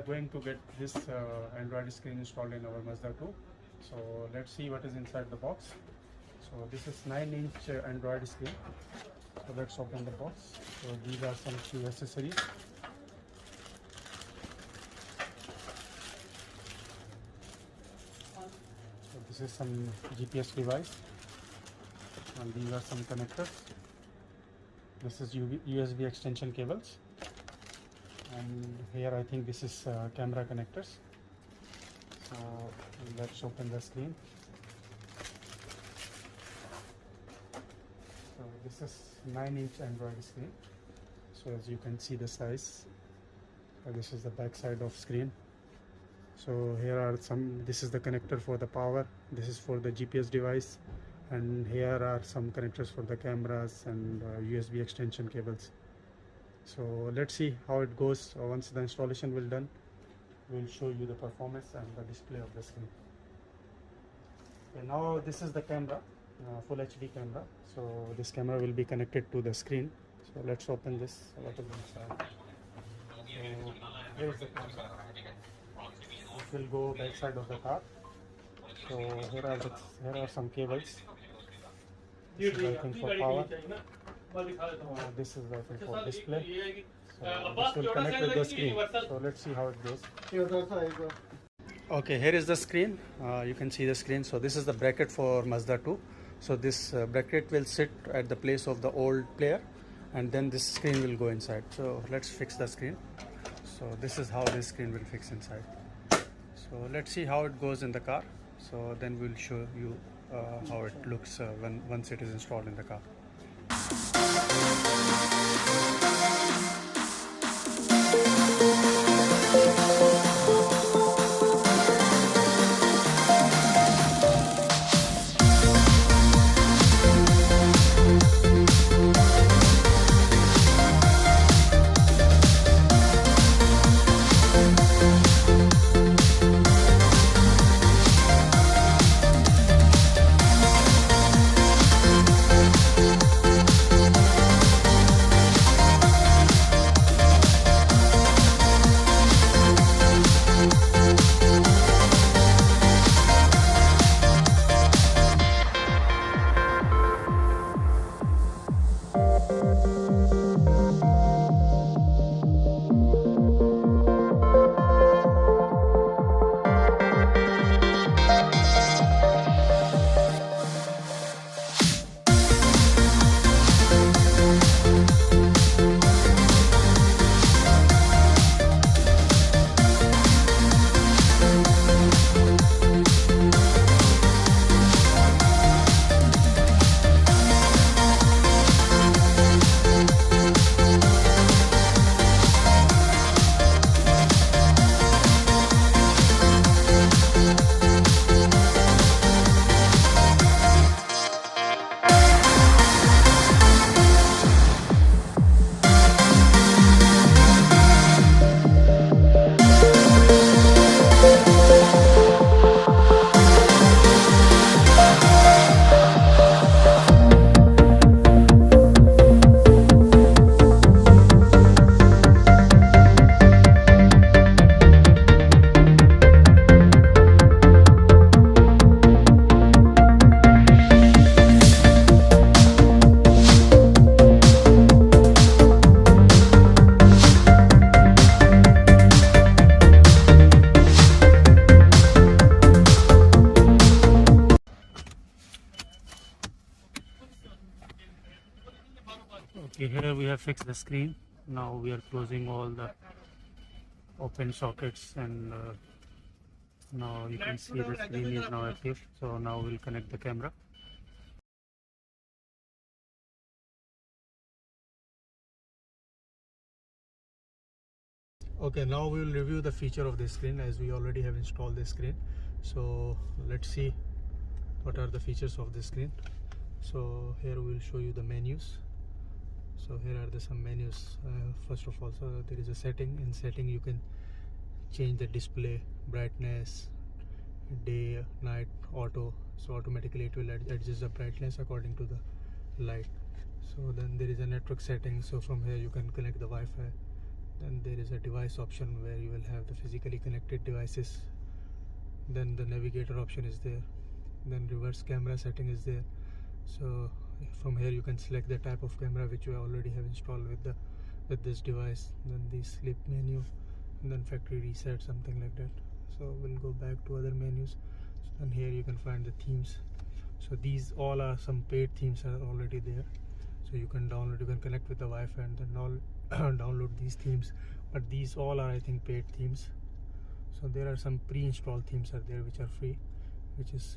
going to get this Android screen installed in our Mazda 2. So let's see what is inside the box. So this is 9-inch Android screen. So let's open the box. So these are some few accessories. So this is some GPS device, and these are some connectors. This is USB extension cables, and here I think this is camera connectors. So let's open the screen. So this is 9-inch Android screen. So as you can see the size, this is the back side of screen. So here are some, this is the connector for the power, this is for the GPS device, and here are some connectors for the cameras and USB extension cables. So let's see how it goes. Once the installation will done, we'll show you the performance and the display of the screen. Okay, now this is the camera, full HD camera. So this camera will be connected to the screen. So let's open this. What is inside? So here is the camera. It will go back side of the car. So here are some cables. This is I think for power. This is I think for display. So this will connect with the screen. So let's see how it goes. Okay, here is the screen. You can see the screen. So this is the bracket for Mazda 2. So this bracket will sit at the place of the old player, and then this screen will go inside. So let's fix the screen. So this is how this screen will fix inside. So let's see how it goes in the car. So then we'll show you how it looks once it is installed in the car. Okay, here we have fixed the screen. Now we are closing all the open sockets, and now you can see the screen is now active. So now we'll connect the camera. Okay, now we will review the feature of this screen, as we already have installed this screen. So let's see what are the features of this screen. So here we will show you the menus. So here are some menus. First of all, so there is a setting. In setting you can change the display brightness, day, night, auto. So automatically it will adjust the brightness according to the light. So then there is a network setting. So from here you can connect the Wi-Fi Then there is a device option where you will have the physically connected devices. Then the navigator option is there. Then reverse camera setting is there. So from here you can select the type of camera which you already have installed with this device. Then the sleep menu, and then factory reset, something like that. So we'll go back to other menus. So then here you can find the themes. So these all are some paid themes are already there. So you can download, you can connect with the Wi-Fi and then all download these themes. But these all are, I think, paid themes. So there are some pre-installed themes are there which are free,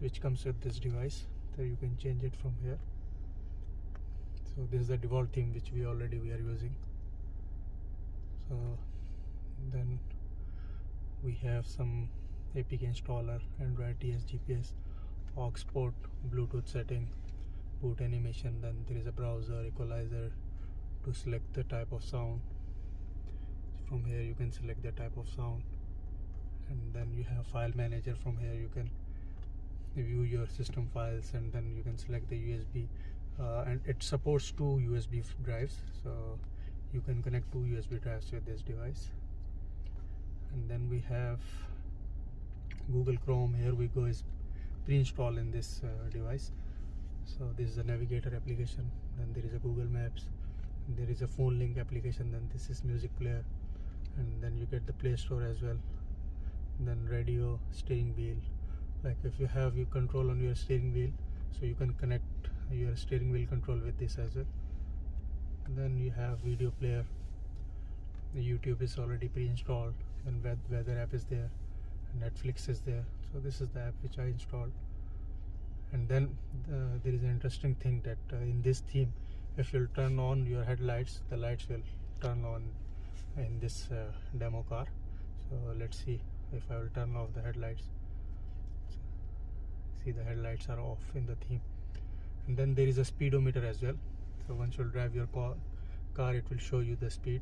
which comes with this device. So you can change it from here. So this is the default theme which we are using. So then we have some APK installer, Android TS, GPS, aux port, Bluetooth setting, boot animation. Then there is a browser, equalizer to select the type of sound. From here you can select the type of sound, and then you have file manager. From here you can view your system files, and then you can select the USB, and it supports 2 USB drives, so you can connect 2 USB drives with this device. And then we have Google Chrome. Here we go, is pre-installed in this device. So this is a navigator application, then there is a Google Maps, and there is a phone link application, then this is music player, and then you get the Play Store as well. Then radio, steering wheel, like if you have your control on your steering wheel, so you can connect your steering wheel control with this as well. And then you have video player, the YouTube is already pre-installed, and weather app is there, and Netflix is there. So this is the app which I installed. And then there is an interesting thing that in this theme, if you'll turn on your headlights, the lights will turn on in this demo car. So let's see if I will turn off the headlights. See, the headlights are off in the theme. And then there is a speedometer as well. So once you drive your car, it will show you the speed.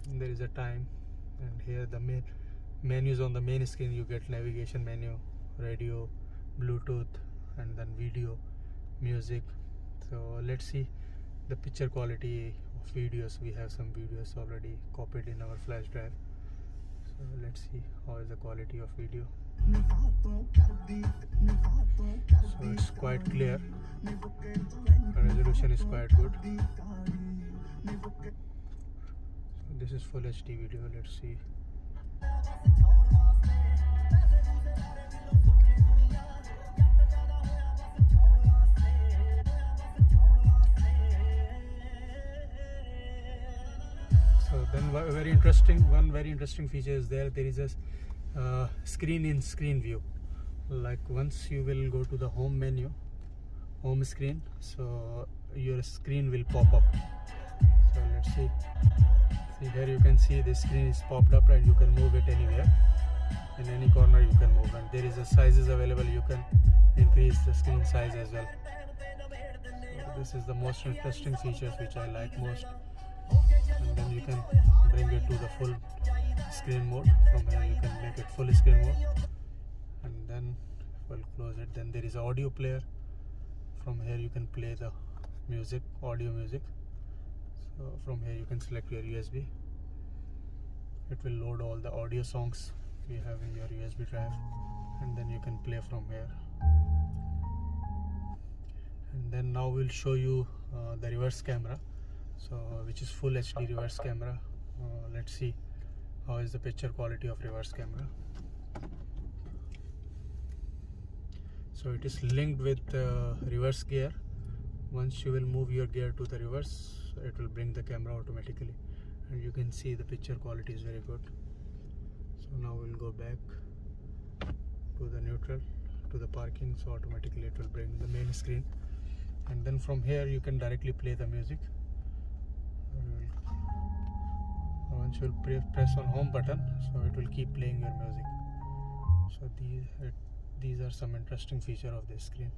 And there is a time, and here the main menus on the main screen. You get navigation menu, radio, Bluetooth, and then video, music. So let's see the picture quality of videos. We have some videos already copied in our flash drive. So let's see how is the quality of video. So it's quite clear, the resolution is quite good. So this is full HD video. Let's see. So then one very interesting feature is there is a screen in screen view. Like once you will go to the home menu, home screen, so your screen will pop up. So let's see here you can see the screen is popped up, and you can move it anywhere, in any corner you can move, and there is a sizes available. You can increase the screen size as well. So this is the most interesting features which I like most. And then you can bring it to the full screen mode. From here you can make it full screen mode, and then we'll close it. Then there is audio player. From here you can play the music, audio music. So from here you can select your USB. It will load all the audio songs you have in your USB drive, and then you can play from here. And then now we'll show you the reverse camera, so which is full HD reverse camera. Let's see how is the picture quality of reverse camera. So it is linked with reverse gear. Once you will move your gear to the reverse, it will bring the camera automatically, and you can see the picture quality is very good. So now we'll go back to the neutral, to the parking, so automatically it will bring the main screen, and then from here you can directly play the music. Once you will press on home button, so it will keep playing your music. So these are some interesting feature of this screen.